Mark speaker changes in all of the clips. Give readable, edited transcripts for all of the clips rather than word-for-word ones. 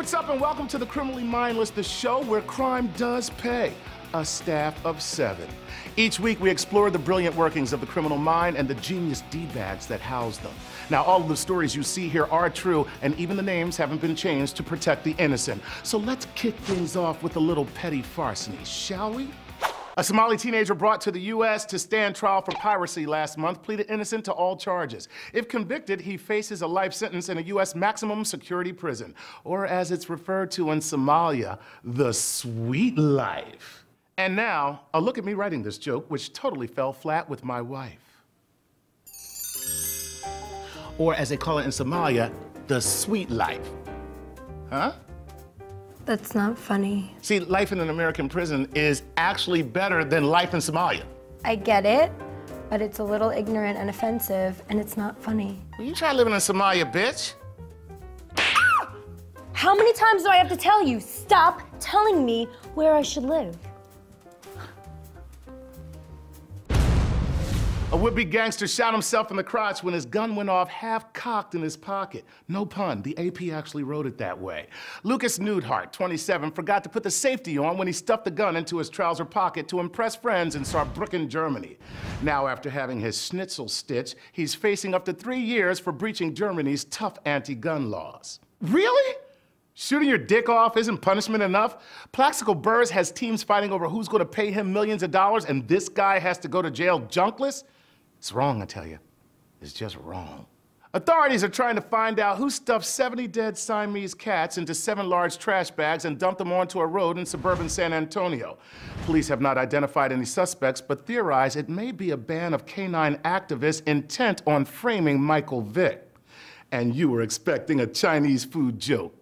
Speaker 1: What's up and welcome to the Criminally Mindless, the show where crime does pay. A staff of 7. Each week we explore the brilliant workings of the criminal mind and the genius D-bags that house them. Now all of the stories you see here are true and even the names haven't been changed to protect the innocent. So let's kick things off with a little petty farceny, shall we? A Somali teenager brought to the U.S. to stand trial for piracy last month pleaded innocent to all charges. If convicted, he faces a life sentence in a U.S. maximum security prison, or as it's referred to in Somalia, the sweet life. And now, a look at me writing this joke, which totally fell flat with my wife. Or as they call it in Somalia, the sweet life. Huh?
Speaker 2: That's not funny.
Speaker 1: See, life in an American prison is actually better than life in Somalia.
Speaker 2: I get it, but it's a little ignorant and offensive, and it's not funny.
Speaker 1: Well, you try living in Somalia, bitch.
Speaker 2: How many times do I have to tell you? Stop telling me where I should live.
Speaker 1: A would-be gangster shot himself in the crotch when his gun went off half-cocked in his pocket. No pun, the AP actually wrote it that way. Lucas Newhart, 27, forgot to put the safety on when he stuffed the gun into his trouser pocket to impress friends in Saarbrücken, Germany. Now, after having his schnitzel stitched, he's facing up to 3 years for breaching Germany's tough anti-gun laws. Really? Shooting your dick off isn't punishment enough? Plaxico Burrs has teams fighting over who's going to pay him millions of dollars, and this guy has to go to jail junkless? It's wrong, I tell you. It's just wrong. Authorities are trying to find out who stuffed 70 dead Siamese cats into 7 large trash bags and dumped them onto a road in suburban San Antonio. Police have not identified any suspects, but theorize it may be a band of canine activists intent on framing Michael Vick. And you were expecting a Chinese food joke.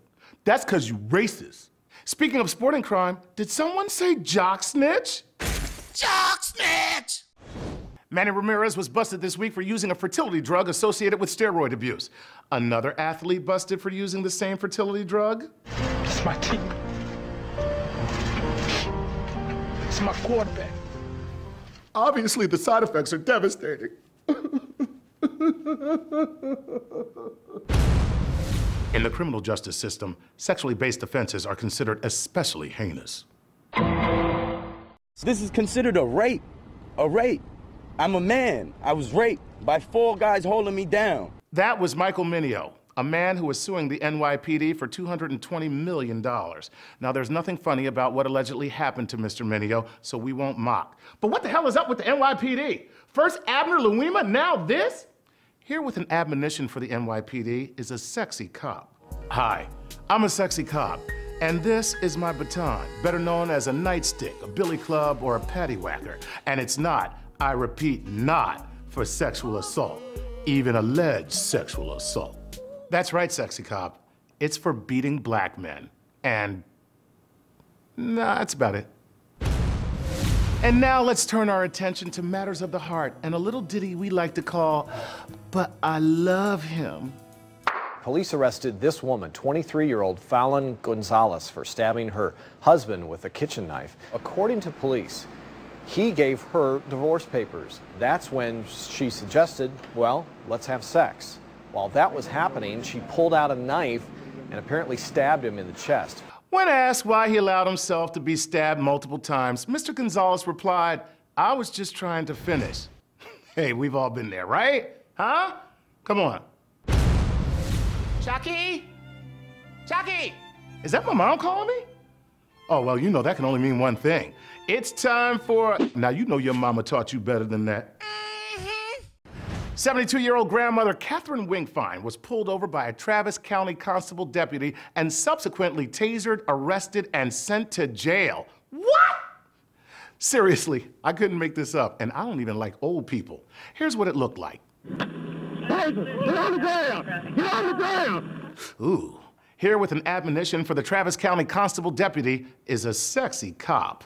Speaker 1: That's because you racist. Speaking of sporting crime, did someone say jock snitch? Jock snitch! Manny Ramirez was busted this week for using a fertility drug associated with steroid abuse. Another athlete busted for using the same fertility drug?
Speaker 3: It's my team. It's my quarterback.
Speaker 1: Obviously, the side effects are devastating. In the criminal justice system, sexually based offenses are considered especially heinous.
Speaker 4: This is considered a rape. A rape. I'm a man. I was raped by 4 guys holding me down.
Speaker 1: That was Michael Mineo, a man who was suing the NYPD for $220 million. Now, there's nothing funny about what allegedly happened to Mr. Mineo, so we won't mock. But what the hell is up with the NYPD? First Abner Louima, now this? Here with an admonition for the NYPD is a sexy cop. Hi, I'm a sexy cop, and this is my baton, better known as a nightstick, a billy club, or a paddywhacker. And it's not, I repeat, not for sexual assault, even alleged sexual assault. That's right, sexy cop. It's for beating black men. And nah, that's about it. And now let's turn our attention to matters of the heart and a little ditty we like to call, But I Love Him.
Speaker 5: Police arrested this woman, 23-year-old Fallon Gonzalez, for stabbing her husband with a kitchen knife. According to police, he gave her divorce papers. That's when she suggested, well, let's have sex. While that was happening, she pulled out a knife and apparently stabbed him in the chest.
Speaker 1: When asked why he allowed himself to be stabbed multiple times, Mr. Gonzalez replied, I was just trying to finish. Hey, we've all been there, right? Huh? Come on. Chucky? Chucky! Is that my mom calling me? Oh, well, you know that can only mean one thing. It's time for... Now, you know your mama taught you better than that. 72-year-old grandmother Catherine Winkfine was pulled over by a Travis County Constable deputy and subsequently tasered, arrested, and sent to jail. What? Seriously, I couldn't make this up, and I don't even like old people. Here's what it looked like.
Speaker 3: Taser, get on the ground! Get on the ground!
Speaker 1: Ooh. Here with an admonition for the Travis County Constable deputy is a sexy cop.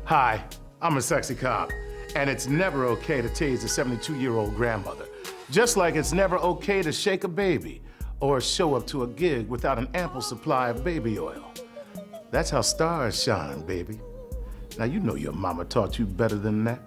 Speaker 1: Hi, I'm a sexy cop, and it's never okay to tase a 72-year-old grandmother. Just like it's never okay to shake a baby or show up to a gig without an ample supply of baby oil. That's how stars shine, baby. Now, you know your mama taught you better than that.